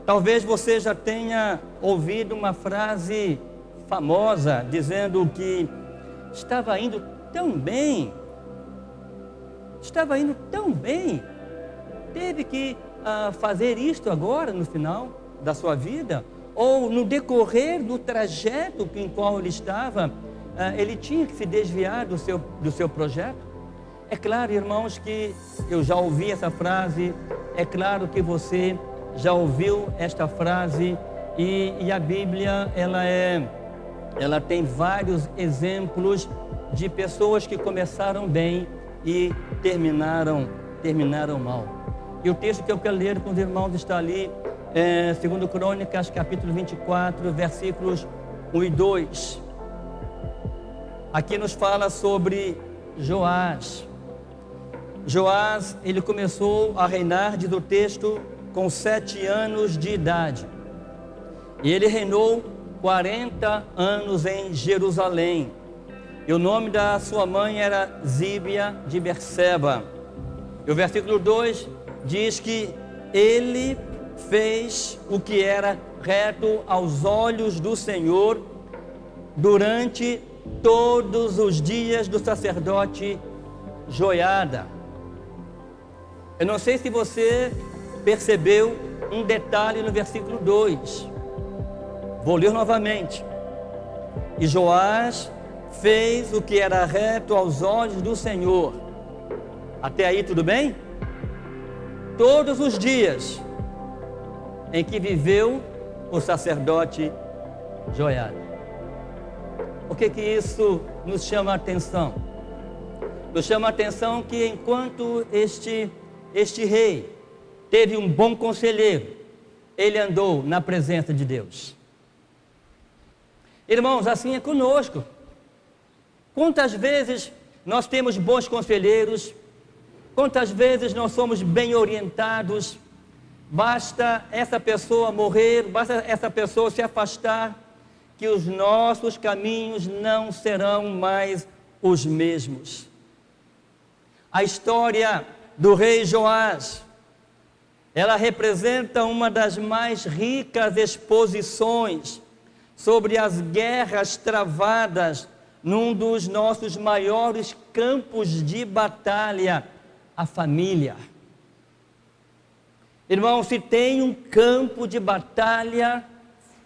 Talvez você já tenha ouvido uma frase famosa dizendo que estava indo tão bem, teve que fazer isto agora no final da sua vida, ou no decorrer do trajeto em qual ele estava, ele tinha que se desviar do seu projeto. É claro, irmãos, que eu já ouvi essa frase, é claro que você já ouviu esta frase, e a Bíblia, ela tem vários exemplos de pessoas que começaram bem e terminaram mal. E o texto que eu quero ler com os irmãos está ali, 2 Crônicas, capítulo 24, versículos 1 e 2. Aqui nos fala sobre Joás. Joás, ele começou a reinar, diz o texto, com 7 anos de idade. E ele reinou 40 anos em Jerusalém. E o nome da sua mãe era Zíbia de Berseba. E o versículo 2 diz que ele fez o que era reto aos olhos do Senhor durante todos os dias do sacerdote Joiada. Eu não sei se você percebeu um detalhe no versículo 2. Vou ler novamente. E Joás fez o que era reto aos olhos do Senhor. Até aí tudo bem? Todos os dias em que viveu o sacerdote Joiada. O que isso nos chama a atenção? Nos chama a atenção que enquanto este rei teve um bom conselheiro, ele andou na presença de Deus. Irmãos, assim é conosco. Quantas vezes nós temos bons conselheiros, quantas vezes nós somos bem orientados, basta essa pessoa morrer, basta essa pessoa se afastar, que os nossos caminhos não serão mais os mesmos. A história do rei Joás, ela representa uma das mais ricas exposições sobre as guerras travadas num dos nossos maiores campos de batalha, a família. Irmão, se tem um campo de batalha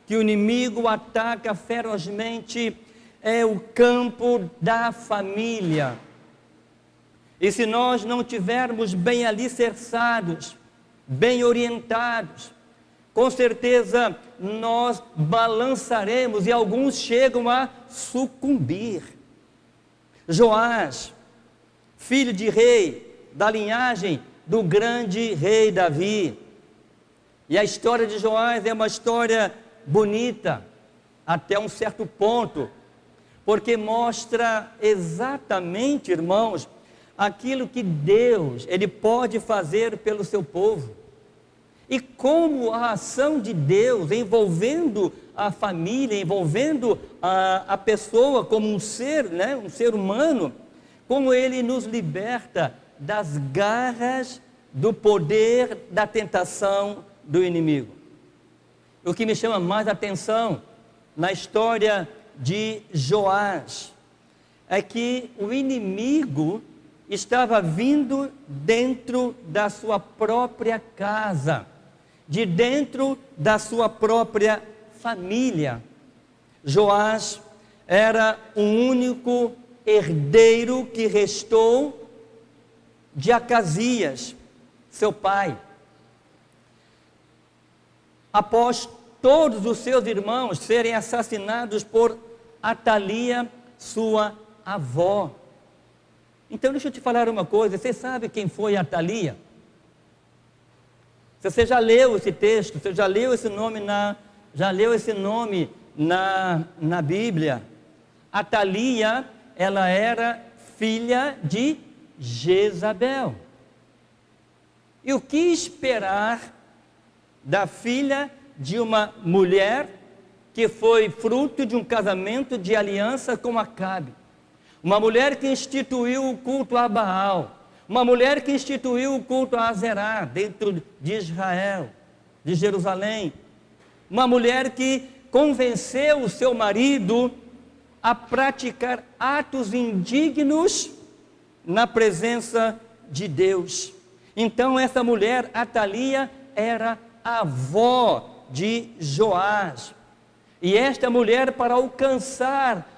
que o inimigo ataca ferozmente, é o campo da família. E se nós não tivermos bem alicerçados, bem orientados, com certeza nós balançaremos e alguns chegam a sucumbir. Joás, filho de rei, da linhagem do grande rei Davi. E a história de Joás é uma história bonita, até um certo ponto, porque mostra exatamente, irmãos, aquilo que Deus, Ele pode fazer pelo seu povo. E como a ação de Deus envolvendo a família, envolvendo a pessoa como um ser, né, um ser humano, como Ele nos liberta das garras do poder da tentação do inimigo. O que me chama mais atenção na história de Joás é que o inimigo estava vindo dentro da sua própria casa, de dentro da sua própria família. Joás era o único herdeiro que restou de Acasias, seu pai. Após todos os seus irmãos serem assassinados por Atalia, sua avó. Então deixa eu te falar uma coisa, você sabe quem foi Atalia? Você já leu esse texto, você já leu esse nome na Bíblia. Atalia, ela era filha de Jezabel. E o que esperar da filha de uma mulher que foi fruto de um casamento de aliança com Acabe? uma mulher que instituiu o culto a Baal, uma mulher que instituiu o culto a Azerá dentro de Israel, de Jerusalém, uma mulher que convenceu o seu marido a praticar atos indignos na presença de Deus. Então essa mulher, Atalia, era a avó de Joás. E esta mulher, para alcançar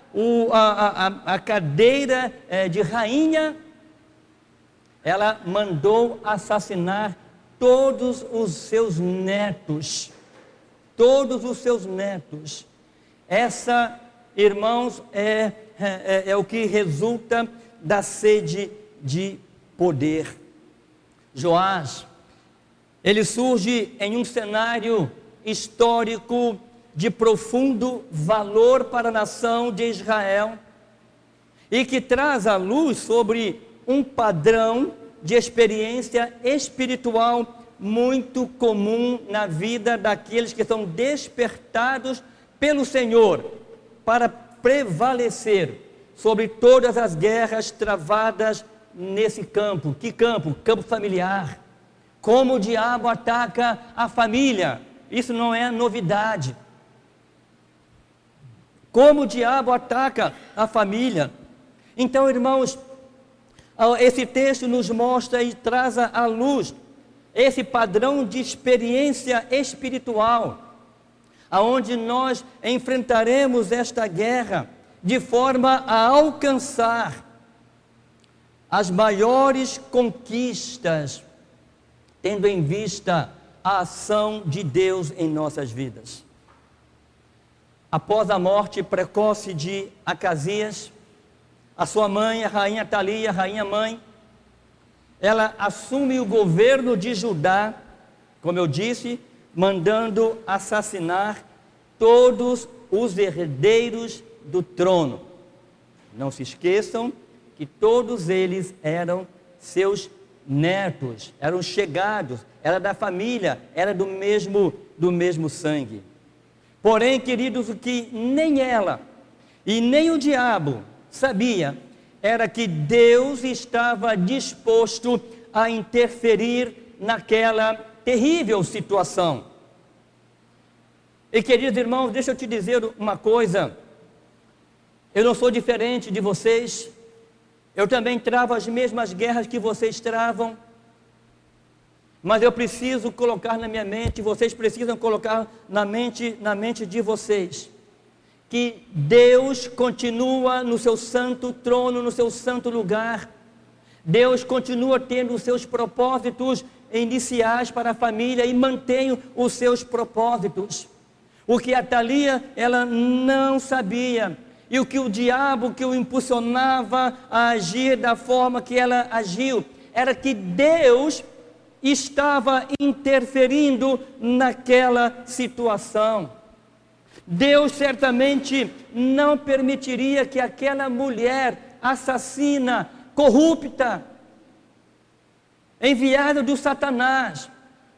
a cadeira de rainha, ela mandou assassinar todos os seus netos. Todos os seus netos. Essa, irmãos, é o que resulta da sede de poder. Joás, ele surge em um cenário histórico de profundo valor para a nação de Israel e que traz à luz sobre um padrão de experiência espiritual muito comum na vida daqueles que são despertados pelo Senhor para prevalecer sobre todas as guerras travadas nesse campo. Que campo? Campo familiar. Como o diabo ataca a família, isso não é novidade. Como o diabo ataca a família. Então, irmãos, esse texto nos mostra e traz à luz esse padrão de experiência espiritual, aonde nós enfrentaremos esta guerra de forma a alcançar as maiores conquistas, tendo em vista a ação de Deus em nossas vidas. Após a morte precoce de Acasias, a sua mãe, a rainha Atalia, a rainha mãe, ela assume o governo de Judá, como eu disse, mandando assassinar todos os herdeiros do trono. Não se esqueçam que todos eles eram seus netos, eram chegados, era da família, era do mesmo sangue. Porém, queridos, o que nem ela e nem o diabo sabia era que Deus estava disposto a interferir naquela terrível situação. E queridos irmãos, deixa eu te dizer uma coisa, eu não sou diferente de vocês, eu também travo as mesmas guerras que vocês travam, mas eu preciso colocar na minha mente, vocês precisam colocar na mente de vocês, que Deus continua no seu santo trono, no seu santo lugar. Deus continua tendo os seus propósitos iniciais para a família e mantém os seus propósitos. O que Atalia, ela não sabia, e o que o diabo que o impulsionava a agir da forma que ela agiu, era que Deus estava interferindo naquela situação. Deus certamente não permitiria que aquela mulher assassina, corrupta, enviada do Satanás,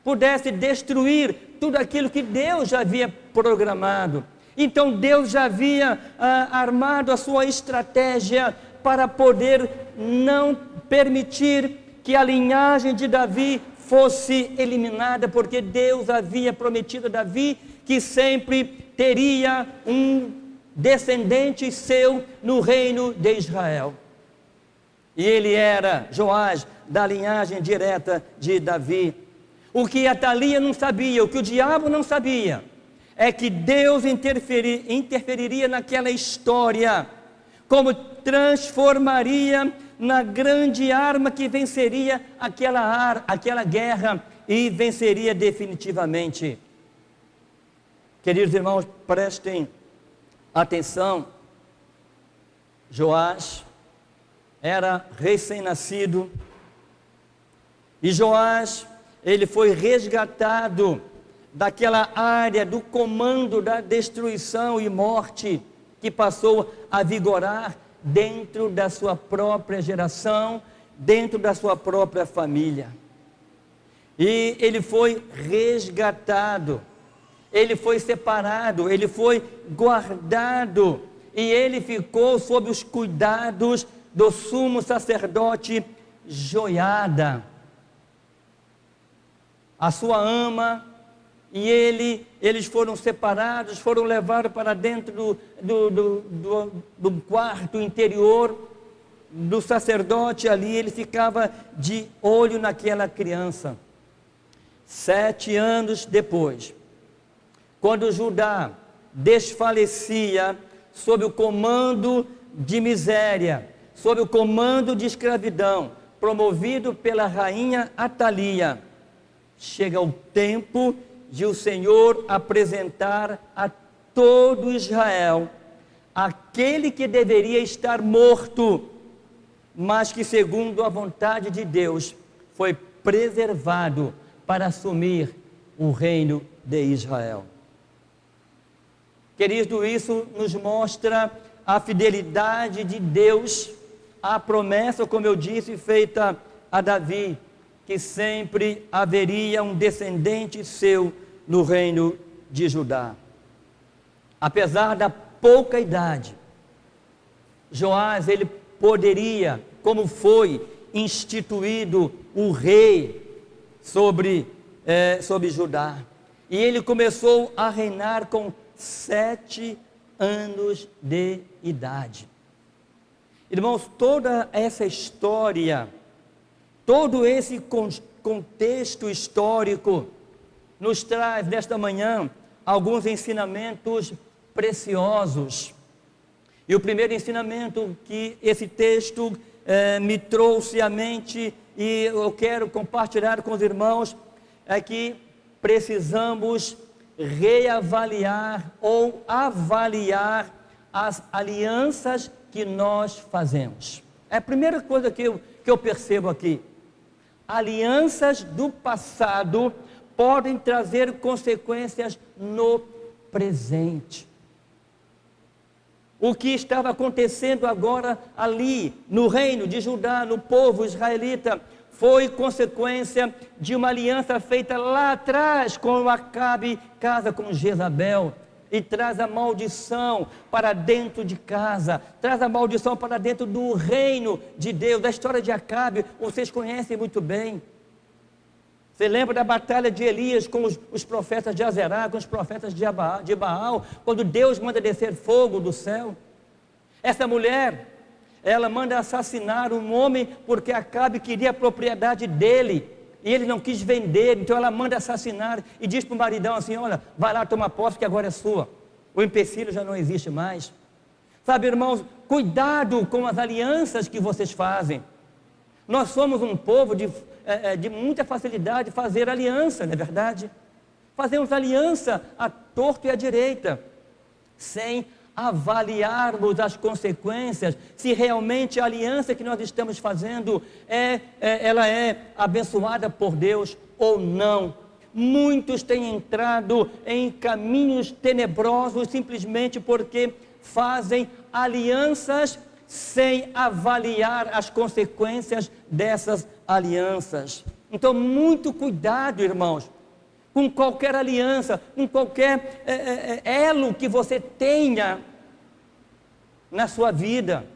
pudesse destruir tudo aquilo que Deus já havia programado. Então Deus já havia armado a sua estratégia para poder não permitir que a linhagem de Davi fosse eliminada, porque Deus havia prometido a Davi que sempre teria um descendente seu no reino de Israel. E ele era Joás, da linhagem direta de Davi. O que Atalia não sabia, o que o diabo não sabia, é que Deus interferiria naquela história, como transformaria na grande arma que venceria aquela guerra e venceria definitivamente. Queridos irmãos, prestem atenção. Joás era recém-nascido e Joás, ele foi resgatado daquela área do comando da destruição e morte que passou a vigorar dentro da sua própria geração, dentro da sua própria família. E ele foi resgatado, ele foi separado, ele foi guardado e ele ficou sob os cuidados do sumo sacerdote Joiada, a sua ama, e eles foram separados, foram levados para dentro do quarto interior do sacerdote. Ali ele ficava de olho naquela criança. 7 anos depois, quando Judá desfalecia sob o comando de miséria, sob o comando de escravidão, promovido pela rainha Atalia, chega o tempo de o Senhor apresentar a todo Israel aquele que deveria estar morto, mas que, segundo a vontade de Deus, foi preservado para assumir o reino de Israel. Querido, isso nos mostra a fidelidade de Deus à promessa, como eu disse, feita a Davi, que sempre haveria um descendente seu no reino de Judá. Apesar da pouca idade, Joás, ele poderia, como foi instituído o rei sobre Judá, e ele começou a reinar com 7 anos de idade. Irmãos, toda essa história, todo esse contexto histórico nos traz nesta manhã alguns ensinamentos preciosos. E o primeiro ensinamento que esse texto me trouxe à mente, e eu quero compartilhar com os irmãos, é que precisamos reavaliar ou avaliar as alianças que nós fazemos. É a primeira coisa que eu percebo aqui. Alianças do passado podem trazer consequências no presente. O que estava acontecendo agora ali no reino de Judá, no povo israelita, foi consequência de uma aliança feita lá atrás com Acabe, casa com Jezabel, e traz a maldição para dentro de casa, traz a maldição para dentro do reino de Deus. Da história de Acabe, vocês conhecem muito bem. Você lembra da batalha de Elias com os profetas de Azerá, com os profetas de Baal, quando Deus manda descer fogo do céu? Essa mulher, ela manda assassinar um homem porque Acabe queria a propriedade dele e ele não quis vender, então ela manda assassinar e diz para o maridão assim: olha, vai lá tomar posse que agora é sua, o empecilho já não existe mais. Sabe, irmãos, cuidado com as alianças que vocês fazem. Nós somos um povo de muita facilidade de fazer aliança, não é verdade? Fazemos aliança à torto e à direita, sem avaliarmos as consequências, se realmente a aliança que nós estamos fazendo ela é abençoada por Deus ou não. Muitos têm entrado em caminhos tenebrosos simplesmente porque fazem alianças sem avaliar as consequências dessas alianças. Então, muito cuidado, irmãos, com qualquer aliança, com qualquer elo que você tenha na sua vida.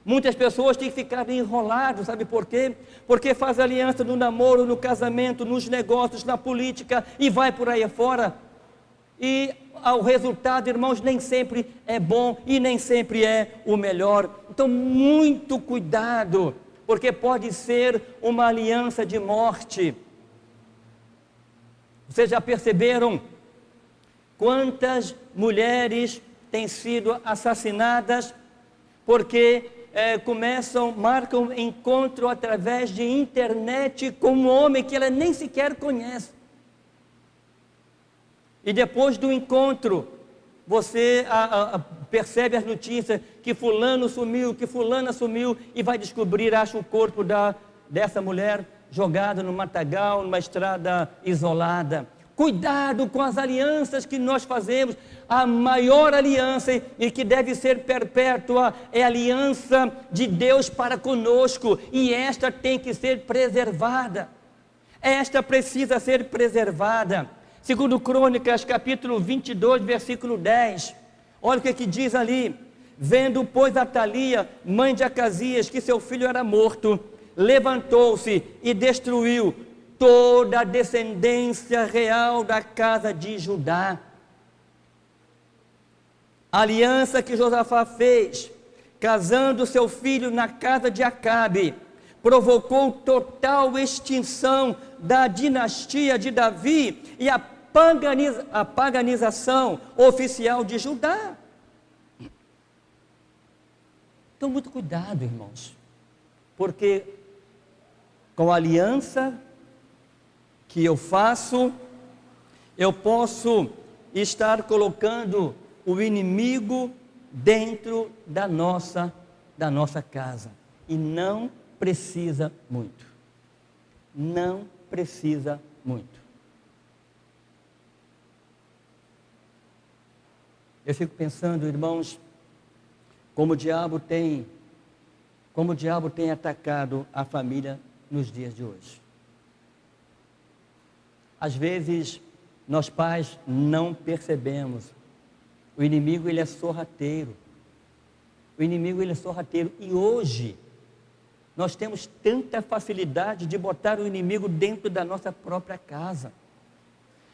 Muitas pessoas têm que ficar enroladas, sabe por quê? Porque faz aliança no namoro, no casamento, nos negócios, na política e vai por aí afora. E o resultado, irmãos, nem sempre é bom e nem sempre é o melhor. Então, muito cuidado, porque pode ser uma aliança de morte. Vocês já perceberam quantas mulheres têm sido assassinadas porque marcam encontro através de internet com um homem que ela nem sequer conhece. E depois do encontro, você percebe as notícias que fulano sumiu, que fulana sumiu, e vai descobrir, acha o corpo dessa mulher jogado no matagal, numa estrada isolada. Cuidado com as alianças que nós fazemos. A maior aliança, e que deve ser perpétua, é a aliança de Deus para conosco, e esta tem que ser preservada. Esta precisa ser preservada. Segundo Crônicas, capítulo 22, versículo 10, olha o que diz ali: Vendo, pois, Atalia, mãe de Acasias, que seu filho era morto, levantou-se e destruiu toda a descendência real da casa de Judá. A aliança que Josafá fez, casando seu filho na casa de Acabe, provocou total extinção da dinastia de Davi e a paganização oficial de Judá. Então, muito cuidado, irmãos, porque com a aliança que eu faço, eu posso estar colocando o inimigo dentro da nossa casa. E não precisa muito. Não precisa muito. Eu fico pensando, irmãos, como o diabo tem atacado a família nos dias de hoje. Às vezes, nós pais não percebemos. O inimigo, ele é sorrateiro. O inimigo, ele é sorrateiro. E hoje, nós temos tanta facilidade de botar o inimigo dentro da nossa própria casa.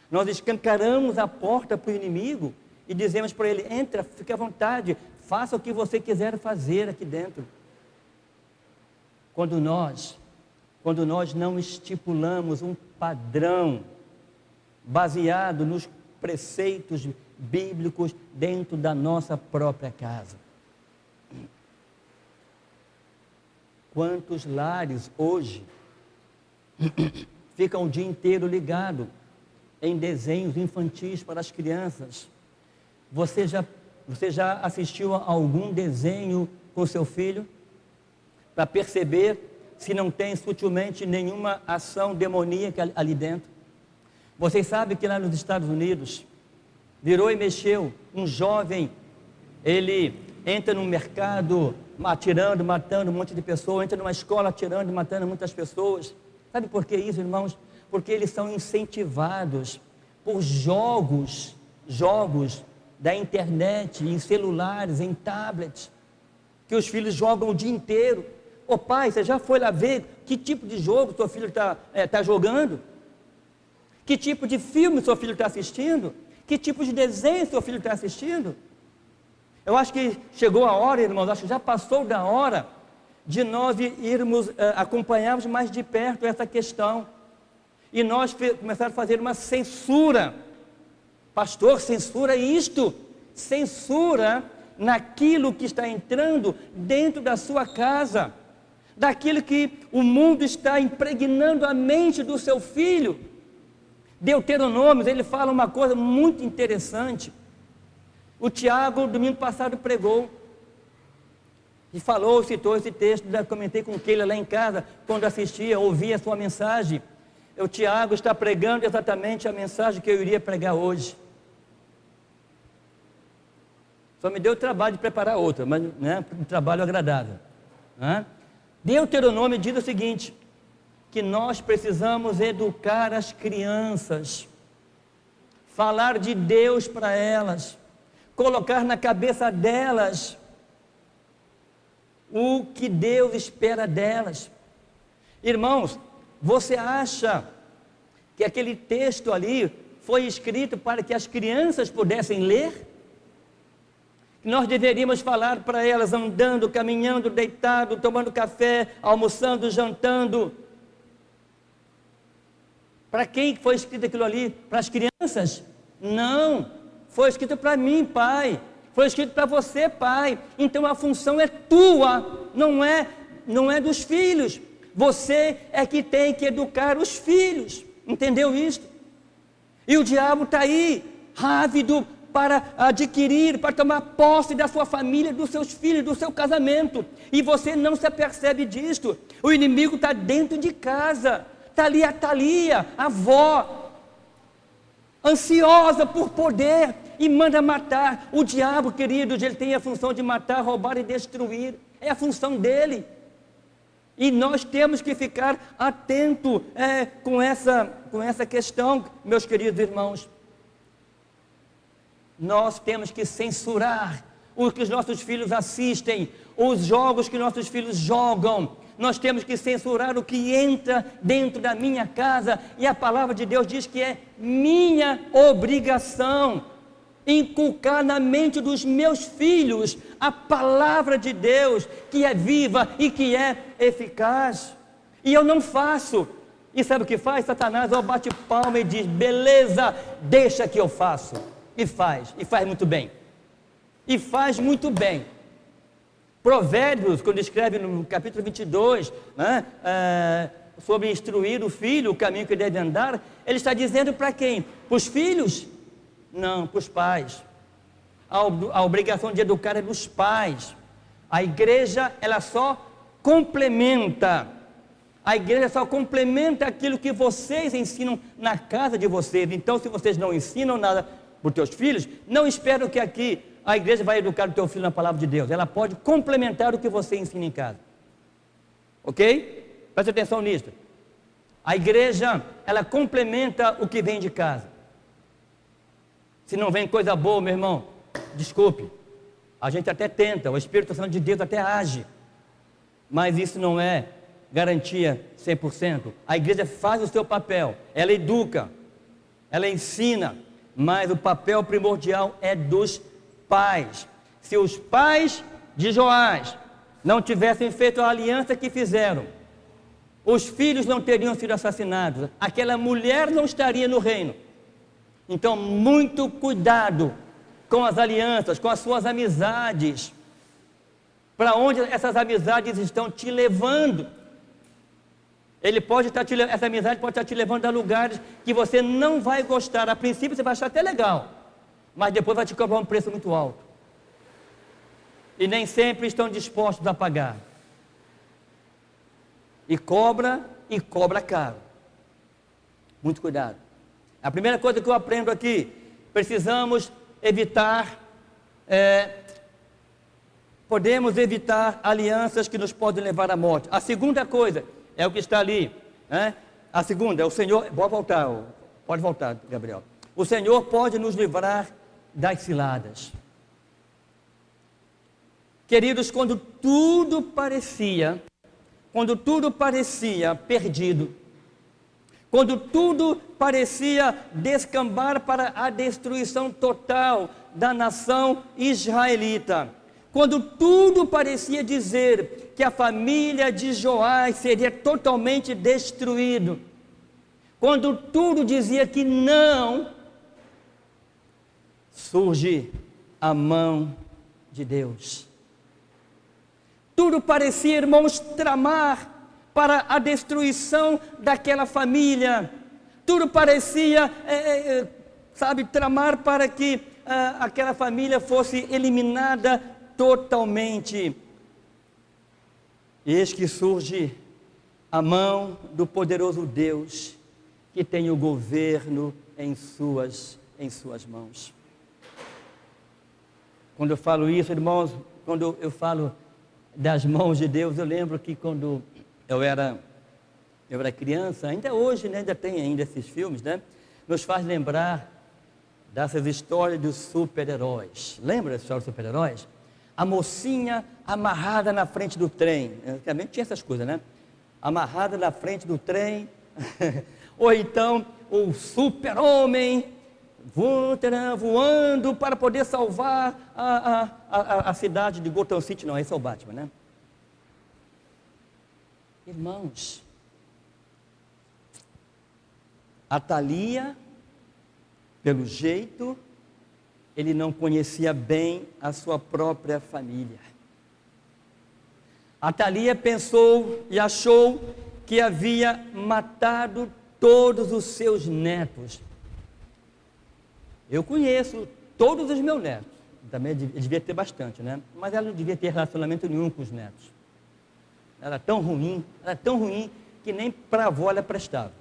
Nós escancaramos a porta para o inimigo e dizemos para ele: entra, fique à vontade, faça o que você quiser fazer aqui dentro. Quando nós não estipulamos um padrão baseado nos preceitos bíblicos dentro da nossa própria casa. Quantos lares hoje ficam o dia inteiro ligados em desenhos infantis para as crianças? Você já assistiu a algum desenho com seu filho para perceber se não tem sutilmente nenhuma ação demoníaca ali dentro? Vocês sabem que lá nos Estados Unidos, virou e mexeu, um jovem, ele entra num mercado atirando, matando um monte de pessoas, entra numa escola atirando e matando muitas pessoas. Sabe por que isso, irmãos? Porque eles são incentivados por jogos da internet, em celulares, em tablets, que os filhos jogam o dia inteiro. Ô pai, você já foi lá ver que tipo de jogo seu filho está jogando? Que tipo de filme seu filho está assistindo? Que tipo de desenho seu filho está assistindo? Eu acho que chegou a hora, irmãos, acho que já passou da hora de nós irmos acompanharmos mais de perto essa questão. E nós começarmos a fazer uma censura. Pastor, censura isto. Censura naquilo que está entrando dentro da sua casa. Daquilo que o mundo está impregnando a mente do seu filho. Deuteronômio, ele fala uma coisa muito interessante. O Tiago, domingo passado, pregou e falou, citou esse texto, comentei com Keila lá em casa, quando assistia, ouvia a sua mensagem. O Tiago está pregando exatamente a mensagem que eu iria pregar hoje. Só me deu o trabalho de preparar outra, mas um trabalho agradável. Deuteronômio diz o seguinte, que nós precisamos educar as crianças, falar de Deus para elas, colocar na cabeça delas o que Deus espera delas. Irmãos, você acha que aquele texto ali foi escrito para que as crianças pudessem ler? Nós deveríamos falar para elas andando, caminhando, deitado, tomando café, almoçando, jantando. Para quem foi escrito aquilo ali? Para as crianças? Não, foi escrito para mim, pai. Foi escrito para você, pai. Então a função é tua, não é dos filhos. Você é que tem que educar os filhos. Entendeu isso? E o diabo está aí, ávido para adquirir, para tomar posse da sua família, dos seus filhos, do seu casamento. E você não se apercebe disto. O inimigo está dentro de casa. Está ali a Thalia, a avó, ansiosa por poder, e manda matar. O diabo, queridos, ele tem a função de matar, roubar e destruir. É a função dele. E nós temos que ficar atentos com essa questão, meus queridos irmãos. Nós temos que censurar o que os nossos filhos assistem, os jogos que nossos filhos jogam. Nós temos que censurar o que entra dentro da minha casa, e a palavra de Deus diz que é minha obrigação inculcar na mente dos meus filhos a palavra de Deus, que é viva e que é eficaz. E eu não faço. E sabe o que faz? Satanás bate palma e diz: beleza, deixa que eu faço. E faz muito bem. E faz muito bem. Provérbios, quando escreve no capítulo 22, né, sobre instruir o filho, o caminho que ele deve andar, ele está dizendo para quem? Para os filhos? Não, para os pais. A obrigação de educar é dos pais. A igreja, ela só complementa. A igreja só complementa aquilo que vocês ensinam na casa de vocês. Então, se vocês não ensinam nada para os teus filhos, não esperam que aqui a igreja vai educar o teu filho na palavra de Deus. Ela pode complementar o que você ensina em casa. Ok? Preste atenção nisso. A igreja, ela complementa o que vem de casa. Se não vem coisa boa, meu irmão, desculpe. A gente até tenta, o Espírito Santo de Deus até age. Mas isso não é garantia 100%. A igreja faz o seu papel, ela educa, ela ensina, mas o papel primordial é dos pais. Se os pais de Joás não tivessem feito a aliança que fizeram, os filhos não teriam sido assassinados, aquela mulher não estaria no reino. Então, muito cuidado com as alianças, com as suas amizades, para onde essas amizades estão te levando. Essa amizade pode estar te levando a lugares que você não vai gostar. A princípio você vai achar até legal, mas depois vai te cobrar um preço muito alto. E nem sempre estão dispostos a pagar. E cobra caro. Muito cuidado. A primeira coisa que eu aprendo aqui, precisamos evitar, podemos evitar alianças que nos podem levar à morte. A segunda coisa é o que está ali, né? A segunda é o Senhor, pode voltar, Gabriel. O Senhor pode nos livrar das ciladas. Queridos, quando tudo parecia perdido, quando tudo parecia descambar para a destruição total da nação israelita, quando tudo parecia dizer que a família de Joás seria totalmente destruído, quando tudo dizia que não, surge a mão de Deus. Tudo parecia, irmãos, tramar para a destruição daquela família. Tudo parecia, tramar para que aquela família fosse eliminada totalmente. Eis que surge a mão do poderoso Deus, que tem o governo em suas mãos. Quando eu falo isso, irmãos, quando eu falo das mãos de Deus, eu lembro que quando eu era criança, ainda hoje, né, ainda tem esses filmes, né, nos faz lembrar dessas histórias dos super-heróis. Lembra dessa história dos super-heróis? A mocinha amarrada na frente do trem. Também tinha essas coisas, né? Amarrada na frente do trem. Ou então o super-homem voando para poder salvar a cidade de Gotham City. Não, esse é o Batman, né? Irmãos, Atalia, pelo jeito, ele não conhecia bem a sua própria família. Atalia pensou e achou que havia matado todos os seus netos. Eu conheço todos os meus netos, também devia ter bastante, né? Mas ela não devia ter relacionamento nenhum com os netos. Era tão ruim que nem para a avó ela prestava.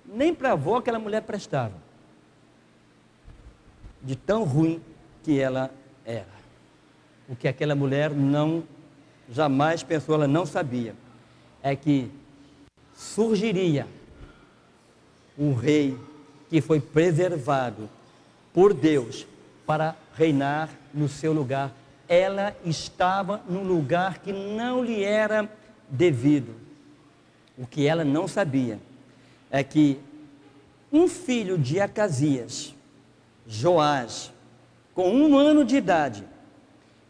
Nem para a avó aquela mulher prestava. De tão ruim que ela era. O que aquela mulher jamais pensou, ela não sabia, é que surgiria um rei que foi preservado por Deus para reinar no seu lugar. Ela estava num lugar que não lhe era devido. O que ela não sabia é que um filho de Acasias, Joás, com 1 ano de idade,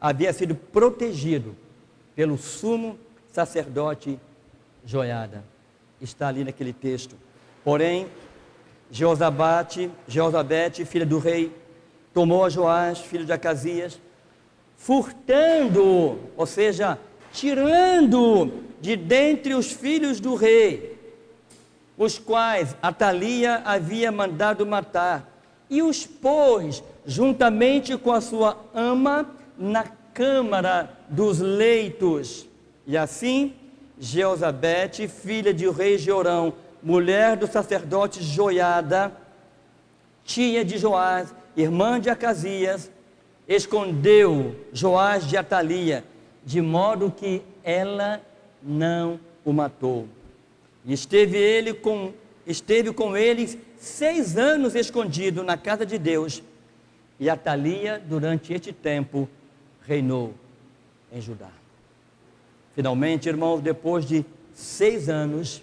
havia sido protegido pelo sumo sacerdote Joiada. Está ali naquele texto. Porém, Josabete, filha do rei, tomou a Joás, filho de Acasias, furtando, ou seja, tirando de dentre os filhos do rei, os quais Atalia havia mandado matar, e os pôs juntamente com a sua ama na câmara dos leitos. E assim, Josabete, filha do rei Jorão, mulher do sacerdote Joiada, tia de Joás, irmã de Acasias, escondeu Joás de Atalia, de modo que ela não o matou. E esteve com eles 6 anos escondido na casa de Deus, e Atalia, durante este tempo, reinou em Judá. Finalmente, irmãos, depois de 6 anos,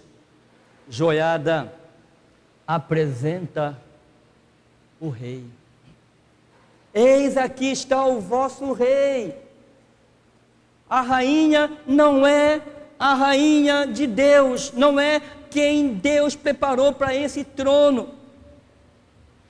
Joiada apresenta o rei. Eis aqui está o vosso rei. A rainha não é a rainha de Deus, não é quem Deus preparou para esse trono,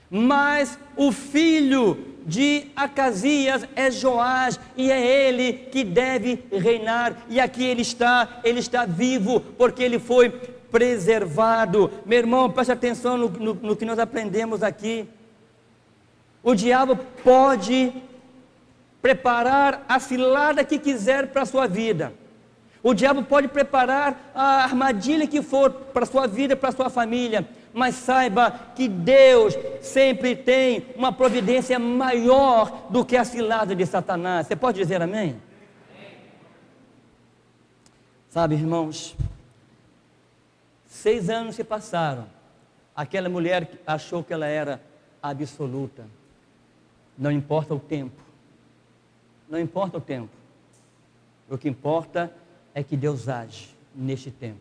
mas o filho de Acasias é Joás, e é ele que deve reinar, e aqui ele está vivo, porque ele foi preservado. Meu irmão, preste atenção no que nós aprendemos aqui. O diabo pode preparar a cilada que quiser para a sua vida. O diabo pode preparar a armadilha que for para a sua vida, para a sua família. Mas saiba que Deus sempre tem uma providência maior do que a cilada de Satanás. Você pode dizer amém? Sabe, irmãos, 6 anos se passaram. Aquela mulher achou que ela era absoluta. Não importa o tempo. Não importa o tempo. O que importa é que Deus age neste tempo.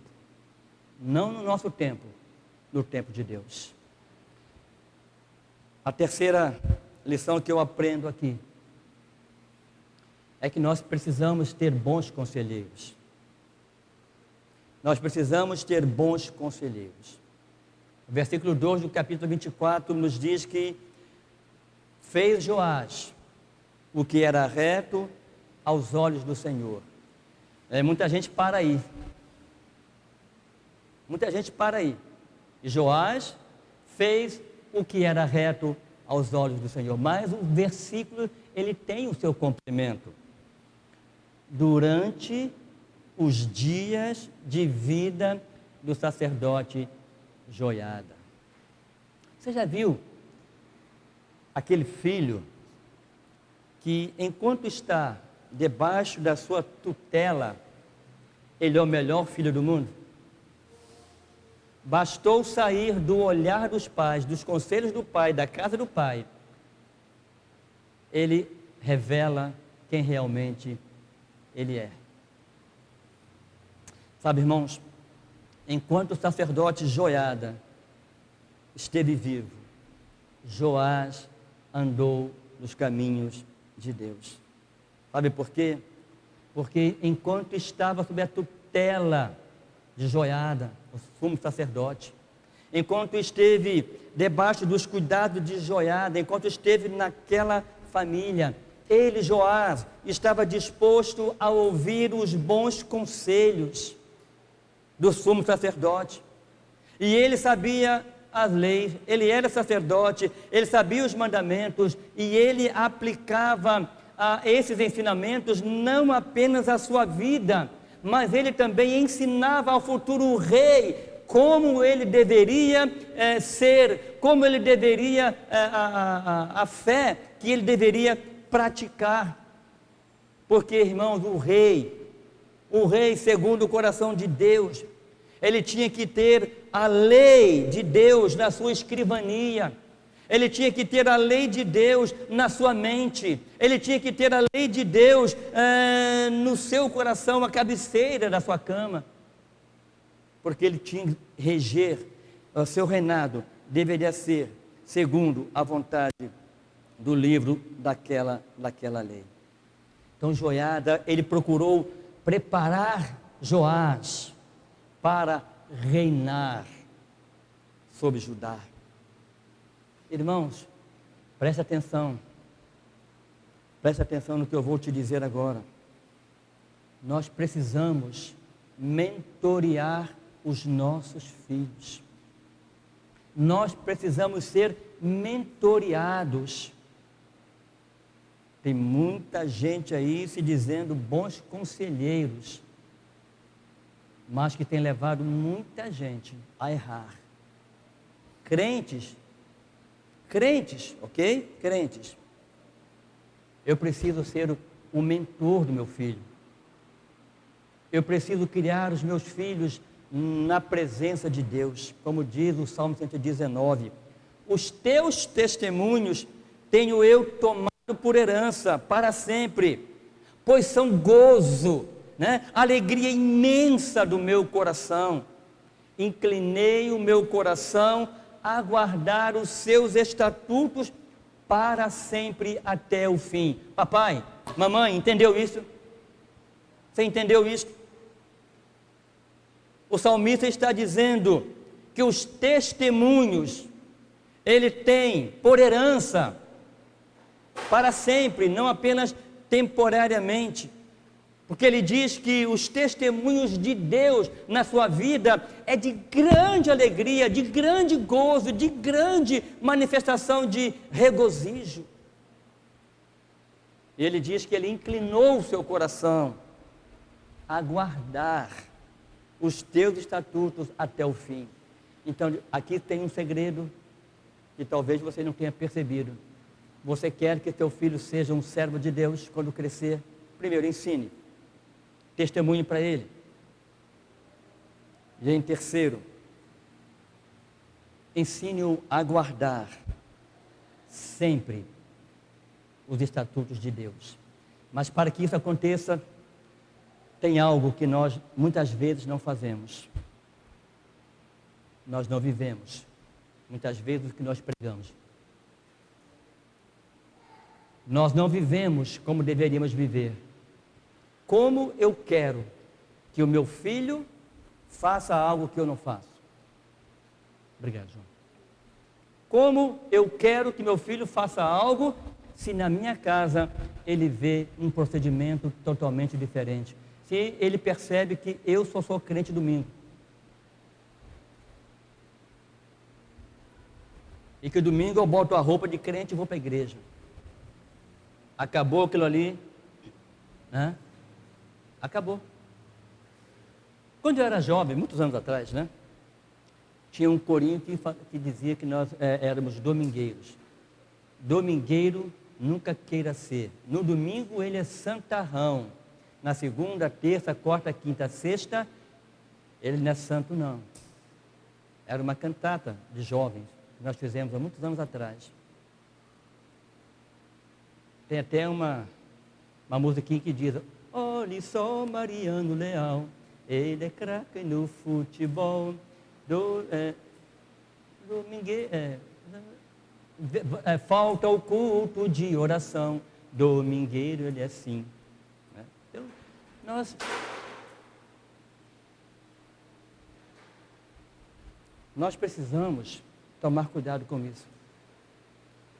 Não no nosso tempo, no tempo de Deus. A terceira lição que eu aprendo aqui é que nós precisamos ter bons conselheiros. Nós precisamos ter bons conselheiros. O versículo 2 do capítulo 24 nos diz que fez Joás o que era reto aos olhos do Senhor. Muita gente para aí. Muita gente para aí. E Joás fez o que era reto aos olhos do Senhor. Mas o versículo, ele tem o seu complemento. Durante os dias de vida do sacerdote Joiada. Você já viu aquele filho que, enquanto está debaixo da sua tutela, ele é o melhor filho do mundo? Bastou sair do olhar dos pais, dos conselhos do pai, da casa do pai, ele revela quem realmente ele é. Sabe, irmãos, enquanto o sacerdote Joiada esteve vivo, Joás andou nos caminhos de Deus. Sabe por quê? Porque enquanto estava sob a tutela de Joiada, o sumo sacerdote, enquanto esteve debaixo dos cuidados de Joiada, enquanto esteve naquela família, ele, Joás, estava disposto a ouvir os bons conselhos do sumo sacerdote, e ele sabia as leis, ele era sacerdote, ele sabia os mandamentos, e ele aplicava esses ensinamentos não apenas à sua vida, mas ele também ensinava ao futuro rei como ele deveria ser, como ele deveria, a fé que ele deveria praticar. Porque, irmãos, o rei segundo o coração de Deus, ele tinha que ter a lei de Deus na sua escrivania. Ele tinha que ter a lei de Deus na sua mente, ele tinha que ter a lei de Deus no seu coração, a cabeceira da sua cama, porque ele tinha que reger, o seu reinado deveria ser segundo a vontade do livro daquela lei. Então Joiada, ele procurou preparar Joás para reinar sobre Judá. Irmãos, preste atenção no que eu vou te dizer agora. Nós precisamos mentorear os nossos filhos. Nós precisamos ser mentoreados. Tem muita gente aí se dizendo bons conselheiros, mas que tem levado muita gente a errar. Crentes, ok? Crentes. Eu preciso ser o mentor do meu filho. Eu preciso criar os meus filhos na presença de Deus, como diz o Salmo 119. Os teus testemunhos tenho eu tomado por herança para sempre, pois são gozo, alegria imensa do meu coração. Inclinei o meu coração a guardar os seus estatutos para sempre até o fim. Papai, mamãe, entendeu isso? Você entendeu isso? O salmista está dizendo que os testemunhos ele tem por herança para sempre, não apenas temporariamente, porque ele diz que os testemunhos de Deus na sua vida é de grande alegria, de grande gozo, de grande manifestação de regozijo. Ele diz que ele inclinou o seu coração a guardar os teus estatutos até o fim. Então, aqui tem um segredo que talvez você não tenha percebido. Você quer que teu filho seja um servo de Deus quando crescer? Primeiro, ensine. Testemunhe para ele. E em terceiro, ensine-o a guardar sempre os estatutos de Deus. Mas para que isso aconteça, tem algo que nós muitas vezes não fazemos. Nós não vivemos muitas vezes o que nós pregamos. Nós não vivemos como deveríamos viver. Como eu quero que o meu filho faça algo que eu não faço? Obrigado, João. Como eu quero que meu filho faça algo se na minha casa ele vê um procedimento totalmente diferente? Se ele percebe que eu só sou crente domingo. E que domingo eu boto a roupa de crente e vou para a igreja. Acabou aquilo ali, acabou. Quando eu era jovem, muitos anos atrás, tinha um corinho que dizia que nós éramos domingueiros. Domingueiro nunca queira ser. No domingo ele é santarrão. Na segunda, terça, quarta, quinta, sexta, ele não é santo não. Era uma cantata de jovens que nós fizemos há muitos anos atrás. Tem até uma musiquinha que diz: olhe só Mariano Leal, ele é craque no futebol, falta o culto de oração, domingueiro ele é assim. Então, nós precisamos tomar cuidado com isso,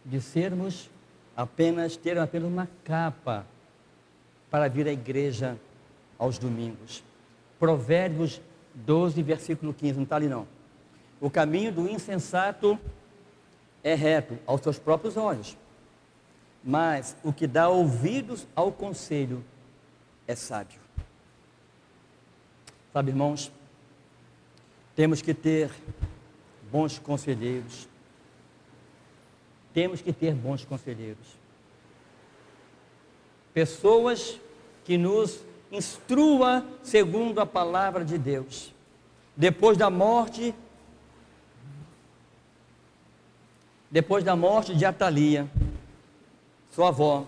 de sermos ter apenas uma capa para vir à igreja aos domingos. Provérbios 12, versículo 15, não está ali não. O caminho do insensato é reto aos seus próprios olhos, mas o que dá ouvidos ao conselho é sábio. Sabe, irmãos, temos que ter bons conselheiros. Temos que ter bons conselheiros. Pessoas que nos instrua segundo a palavra de Deus. Depois depois da morte de Atalia, sua avó,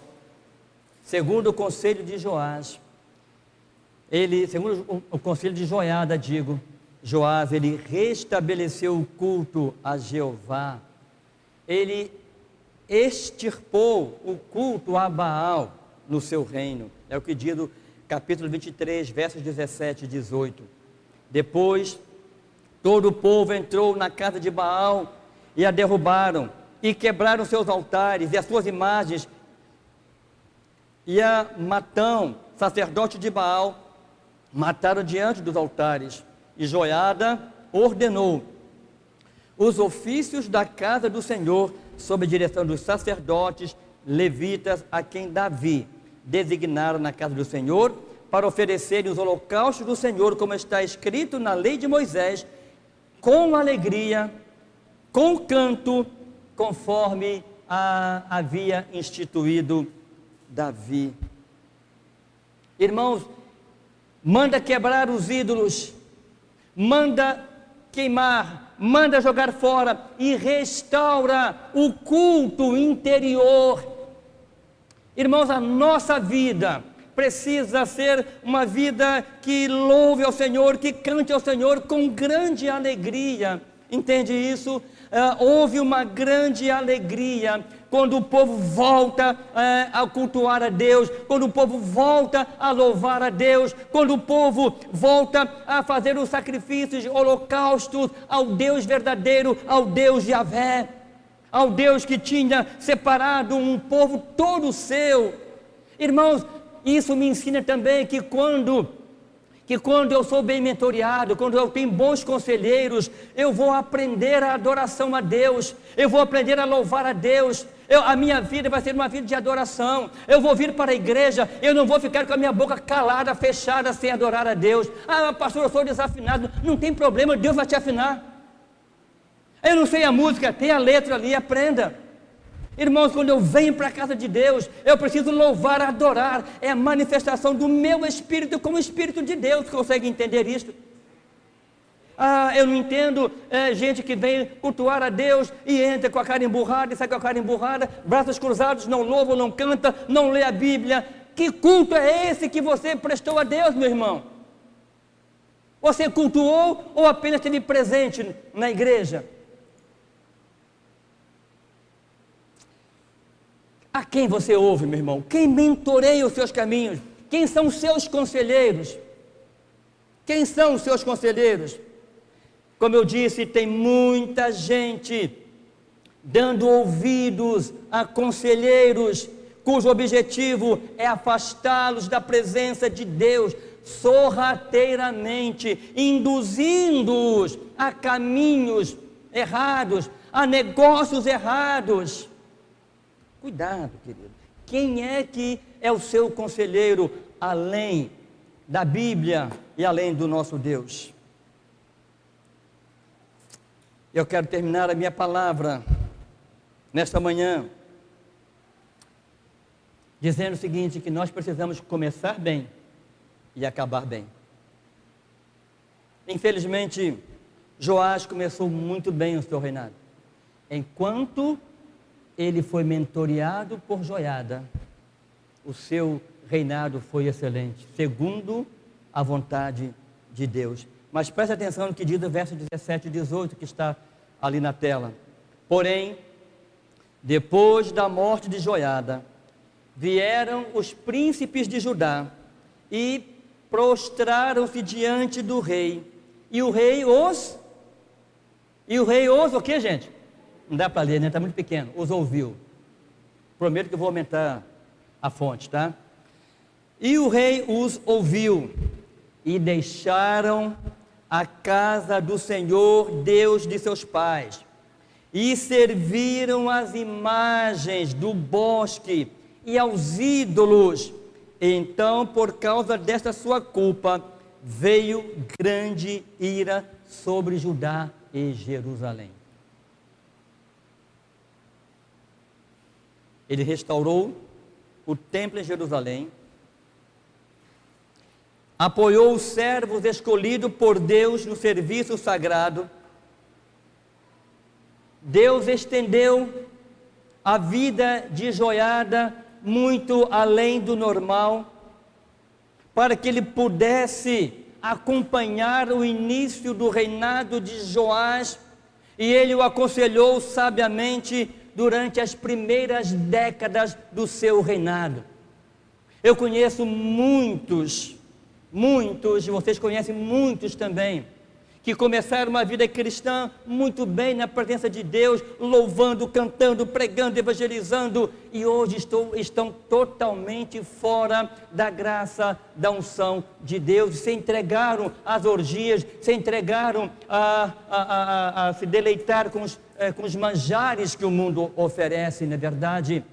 segundo o conselho de Joás, segundo o conselho de Joiada, Joás, ele restabeleceu o culto a Jeová, ele extirpou o culto a Baal no seu reino, é o que diz no capítulo 23, versos 17 e 18. Depois, todo o povo entrou na casa de Baal e a derrubaram, e quebraram seus altares e as suas imagens, e a Matão, sacerdote de Baal, mataram diante dos altares, e Joiada ordenou os ofícios da casa do Senhor, sob a direção dos sacerdotes levitas, a quem Davi designaram na casa do Senhor, para oferecerem os holocaustos do Senhor, como está escrito na lei de Moisés, com alegria, com canto, conforme havia instituído Davi. Irmãos, manda quebrar os ídolos, manda queimar, manda jogar fora e restaura o culto interior. Irmãos, a nossa vida precisa ser uma vida que louve ao Senhor, que cante ao Senhor com grande alegria. Entende isso? Houve uma grande alegria quando o povo volta a cultuar a Deus, quando o povo volta a louvar a Deus, quando o povo volta a fazer os sacrifícios, holocaustos ao Deus verdadeiro, ao Deus Yahvé, ao Deus que tinha separado um povo todo seu. Irmãos, isso me ensina também que quando eu sou bem mentoreado, quando eu tenho bons conselheiros, eu vou aprender a adoração a Deus, eu vou aprender a louvar a Deus, a minha vida vai ser uma vida de adoração. Eu vou vir para a igreja, eu não vou ficar com a minha boca calada, fechada, sem adorar a Deus. Ah, pastor, eu sou desafinado. Não tem problema, Deus vai te afinar. Eu não sei a música, tem a letra ali, aprenda. Irmãos, quando eu venho para a casa de Deus, eu preciso louvar, adorar. É a manifestação do meu espírito como Espírito de Deus. Consegue entender isso? Eu não entendo gente que vem cultuar a Deus e entra com a cara emburrada e sai com a cara emburrada, braços cruzados, não louva, não canta, não lê a Bíblia. Que culto é esse que você prestou a Deus, meu irmão? Você cultuou ou apenas esteve presente na igreja? A quem você ouve, meu irmão? Quem mentoreia os seus caminhos? Quem são os seus conselheiros? Quem são os seus conselheiros? Como eu disse, tem muita gente dando ouvidos a conselheiros cujo objetivo é afastá-los da presença de Deus sorrateiramente, induzindo-os a caminhos errados, a negócios errados. Cuidado, querido. Quem é que é o seu conselheiro além da Bíblia e além do nosso Deus? Eu quero terminar a minha palavra nesta manhã dizendo o seguinte, que nós precisamos começar bem e acabar bem. Infelizmente, Joás começou muito bem o seu reinado. Enquanto ele foi mentoreado por Joiada, o seu reinado foi excelente, segundo a vontade de Deus. Mas preste atenção no que diz o verso 17 e 18, que está ali na tela. Porém, depois da morte de Joiada, vieram os príncipes de Judá e prostraram-se diante do rei. E o rei os o que, gente? Não dá para ler, né? Está muito pequeno. Os ouviu. Prometo que eu vou aumentar a fonte, tá? E o rei os ouviu e deixaram a casa do Senhor, Deus de seus pais, e serviram as imagens do bosque e aos ídolos. Então, por causa desta sua culpa, veio grande ira sobre Judá e Jerusalém. Ele restaurou o templo em Jerusalém, apoiou os servos escolhidos por Deus no serviço sagrado, Deus estendeu a vida de Joiada muito além do normal, para que ele pudesse acompanhar o início do reinado de Joás, e ele o aconselhou sabiamente durante as primeiras décadas do seu reinado. Eu conheço muitos, e vocês conhecem muitos também, que começaram uma vida cristã muito bem na presença de Deus, louvando, cantando, pregando, evangelizando, e hoje estão totalmente fora da graça, da unção de Deus, se entregaram às orgias, se entregaram a se deleitar com os manjares que o mundo oferece, não é verdade?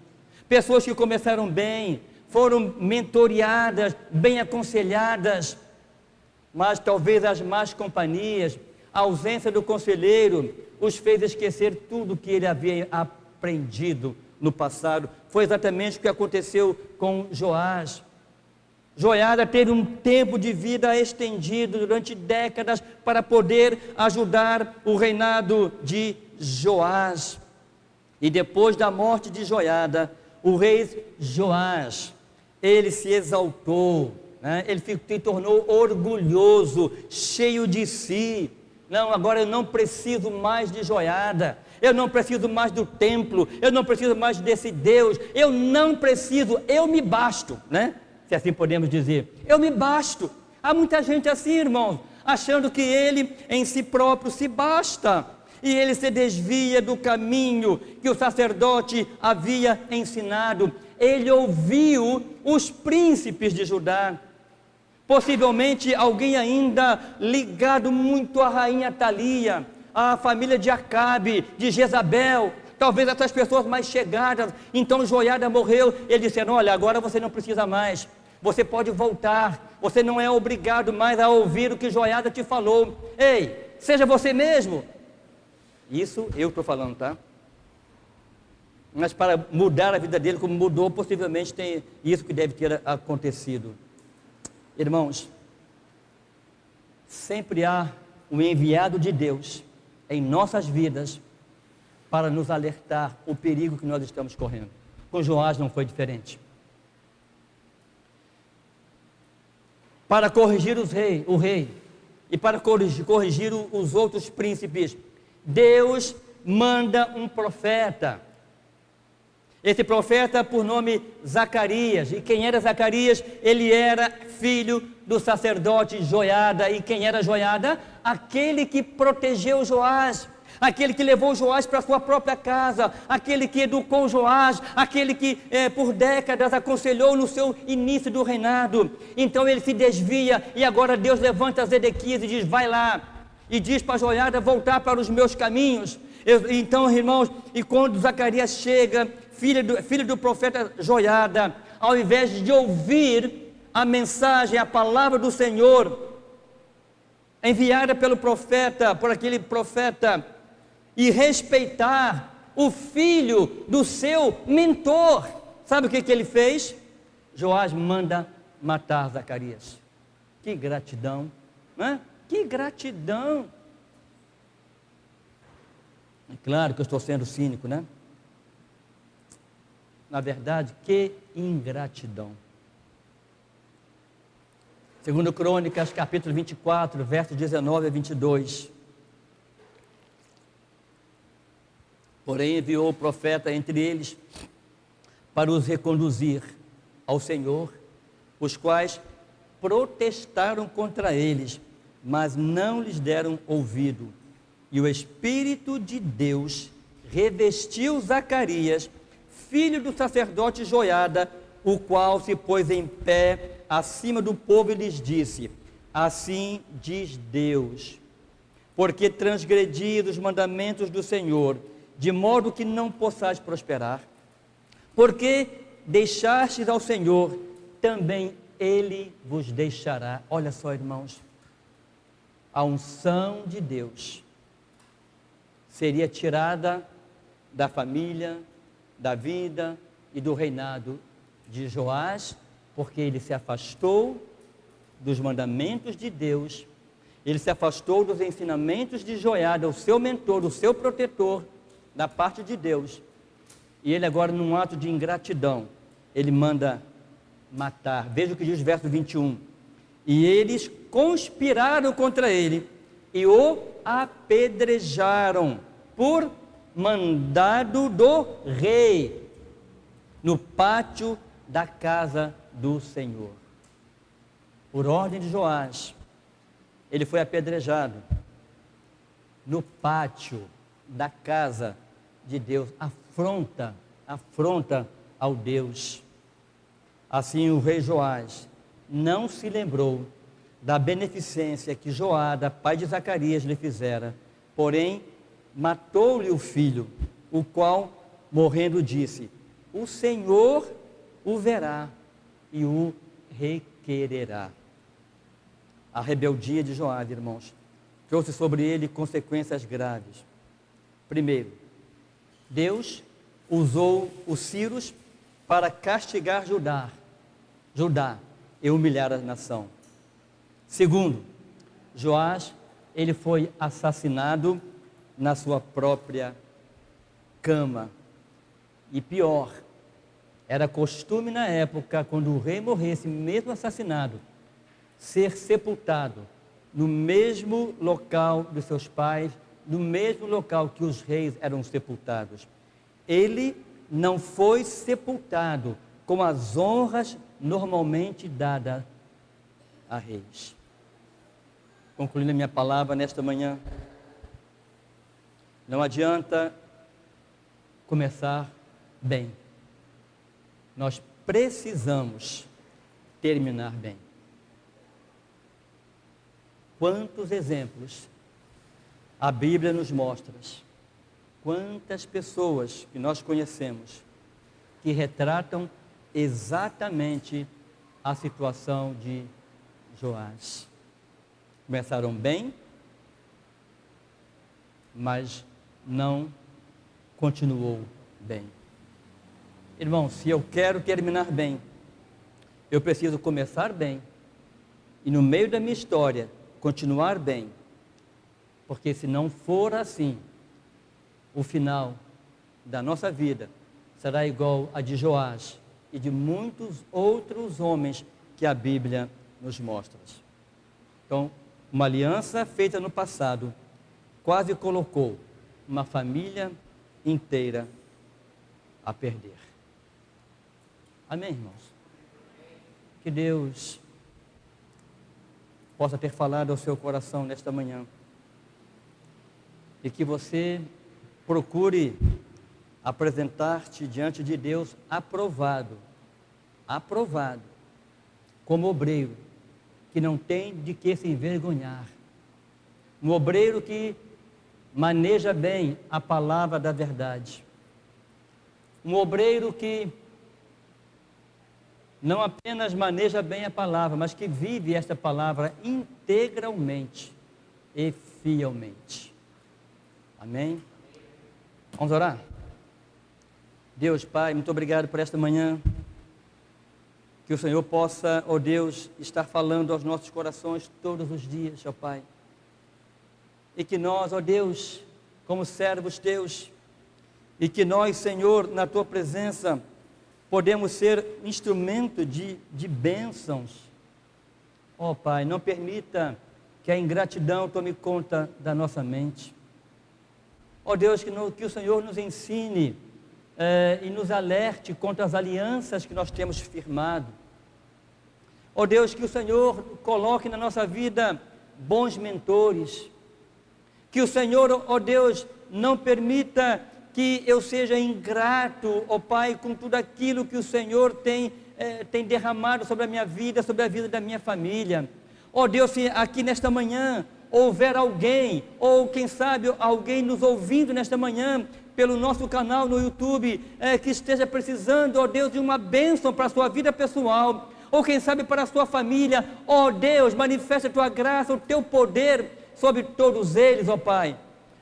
Pessoas que começaram bem, foram mentoreadas, bem aconselhadas, mas talvez as más companhias, a ausência do conselheiro, os fez esquecer tudo que ele havia aprendido no passado. Foi exatamente o que aconteceu com Joás. Joiada teve um tempo de vida estendido durante décadas para poder ajudar o reinado de Joás. E depois da morte de Joiada, o rei Joás, ele se exaltou, ele se tornou orgulhoso, cheio de si. Não, agora eu não preciso mais de Joiada, eu não preciso mais do templo, eu não preciso mais desse Deus, eu não preciso, eu me basto, se assim podemos dizer, eu me basto. Há muita gente assim, irmãos, achando que ele em si próprio se basta, e ele se desvia do caminho que o sacerdote havia ensinado. Ele ouviu os príncipes de Judá, possivelmente alguém ainda ligado muito à rainha Thalia, à família de Acabe, de Jezabel, talvez essas pessoas mais chegadas. Então Joiada morreu, eles disseram: olha, agora você não precisa mais, você pode voltar, você não é obrigado mais a ouvir o que Joiada te falou, ei, seja você mesmo. Isso eu estou falando, tá? Mas para mudar a vida dele como mudou, possivelmente tem isso que deve ter acontecido. Irmãos, sempre há um enviado de Deus em nossas vidas para nos alertar o perigo que nós estamos correndo. Com Joás não foi diferente. Para corrigir o rei e para corrigir os outros príncipes, Deus manda um profeta. Esse profeta por nome Zacarias. E quem era Zacarias? Ele era filho do sacerdote Joiada. E quem era Joiada? Aquele que protegeu Joás, aquele que levou Joás para a sua própria casa, aquele que educou Joás, aquele que por décadas aconselhou no seu início do reinado. Então ele se desvia, e agora Deus levanta Zedequias e diz: vai lá, e diz para Joiada voltar para os meus caminhos. Então, irmãos, e quando Zacarias chega, filho do profeta Joiada, ao invés de ouvir a mensagem, a palavra do Senhor, enviada por aquele profeta, e respeitar o filho do seu mentor, sabe o que ele fez? Joás manda matar Zacarias. Que gratidão, né? Que gratidão. É claro que eu estou sendo cínico, né? Na verdade, que ingratidão. 2 Crônicas, capítulo 24, versos 19 a 22. Porém enviou o profeta entre eles para os reconduzir ao Senhor, os quais protestaram contra eles, mas não lhes deram ouvido. E o Espírito de Deus revestiu Zacarias, filho do sacerdote Joiada, o qual se pôs em pé acima do povo e lhes disse: assim diz Deus, porque transgredis os mandamentos do Senhor, de modo que não possais prosperar, porque deixastes ao Senhor, também Ele vos deixará. Olha só, irmãos, a unção de Deus seria tirada da família, da vida e do reinado de Joás, porque ele se afastou dos mandamentos de Deus, ele se afastou dos ensinamentos de Joiada, o seu mentor, o seu protetor, da parte de Deus. E ele agora, num ato de ingratidão, ele manda matar. Veja o que diz o verso 21. E eles conspiraram contra ele e o apedrejaram por mandado do rei no pátio da casa do Senhor. Por ordem de Joás, ele foi apedrejado no pátio da casa de Deus. Afronta ao Deus. Assim o rei Joás não se lembrou da beneficência que Joada, pai de Zacarias, lhe fizera, porém matou-lhe o filho, o qual, morrendo, disse: o Senhor o verá e o requererá. A rebeldia de Joade, irmãos, trouxe sobre ele consequências graves. Primeiro, Deus usou os Círios para castigar Judá e humilhar a nação. Segundo, Joás, ele foi assassinado na sua própria cama. E pior, era costume na época, quando o rei morresse, mesmo assassinado, ser sepultado no mesmo local dos seus pais, no mesmo local que os reis eram sepultados. Ele não foi sepultado com as honras normalmente dadas a reis. Concluindo a minha palavra nesta manhã, não adianta começar bem. Nós precisamos terminar bem. Quantos exemplos a Bíblia nos mostra, quantas pessoas que nós conhecemos que retratam exatamente a situação de Joás. Começaram bem, mas não continuou bem. Irmão, se eu quero terminar bem, eu preciso começar bem e no meio da minha história continuar bem, porque se não for assim, o final da nossa vida será igual a de Joás e de muitos outros homens que a Bíblia nos mostra. Então, uma aliança feita no passado quase colocou uma família inteira a perder. Amém, irmãos? Que Deus possa ter falado ao seu coração nesta manhã e que você procure apresentar-te diante de Deus aprovado, como obreiro que não tem de que se envergonhar, um obreiro que maneja bem a palavra da verdade, um obreiro que não apenas maneja bem a palavra, mas que vive esta palavra integralmente e fielmente. Amém? Vamos orar? Deus, Pai, muito obrigado por esta manhã. Que o Senhor possa, ó Deus, estar falando aos nossos corações todos os dias, ó Pai. E que nós, ó Deus, como servos teus, e que nós, Senhor, na tua presença, podemos ser instrumento de bênçãos. Ó Pai, não permita que a ingratidão tome conta da nossa mente. Ó Deus, que o Senhor nos ensine e nos alerte contra as alianças que nós temos firmado. Ó Deus, que o Senhor coloque na nossa vida bons mentores. Que o Senhor, ó Deus, não permita que eu seja ingrato, ó Pai, com tudo aquilo que o Senhor tem derramado sobre a minha vida, sobre a vida da minha família. Ó Deus, se aqui nesta manhã houver alguém, ou quem sabe alguém nos ouvindo nesta manhã, pelo nosso canal no YouTube, que esteja precisando, ó Deus, de uma bênção para a sua vida pessoal, ou quem sabe para a sua família, ó Deus, manifesta a tua graça, o teu poder sobre todos eles, ó Pai,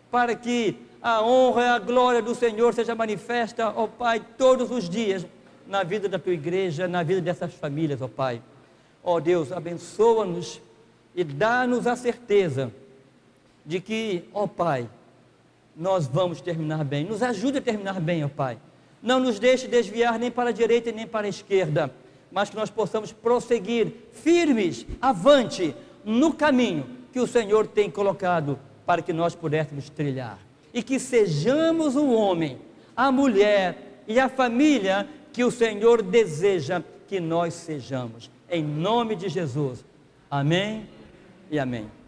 para que a honra e a glória do Senhor seja manifesta, ó Pai, todos os dias, na vida da tua igreja, na vida dessas famílias, ó Pai. Ó Deus, abençoa-nos e dá-nos a certeza de que, ó Pai, nós vamos terminar bem. Nos ajude a terminar bem, ó Pai. Não nos deixe desviar nem para a direita nem para a esquerda, mas que nós possamos prosseguir firmes, avante, no caminho que o Senhor tem colocado para que nós pudéssemos trilhar. E que sejamos o homem, a mulher e a família que o Senhor deseja que nós sejamos. Em nome de Jesus. Amém e amém.